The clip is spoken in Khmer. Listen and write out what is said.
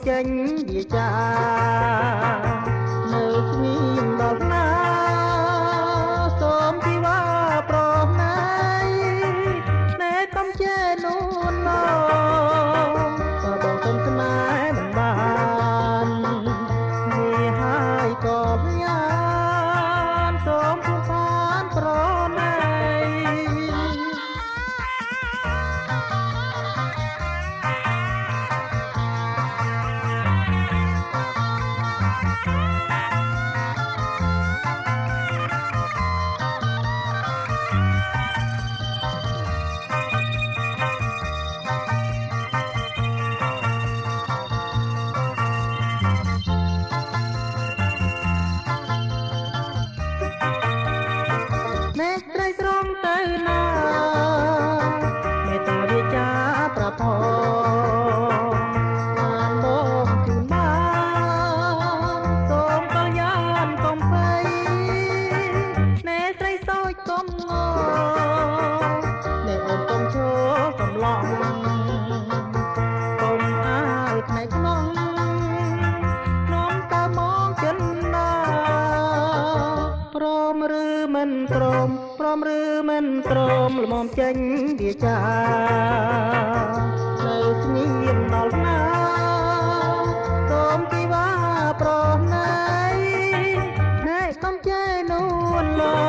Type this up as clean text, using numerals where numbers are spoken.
ចេញវាចានៅគ្មានដល់ណាសូមពីវ៉ាប្រណៃណែកំជេនួនឡងបើបងសុំស្នេហ៍មិនបាននេះហើយក៏មានសូមគូបានប្រណៃព្រមឬមិនព្រមល្មមចេញវាចានៅស្ងៀមដល់ណាសូមពីវ៉ាប្រណៃណែកំជេនួនឡ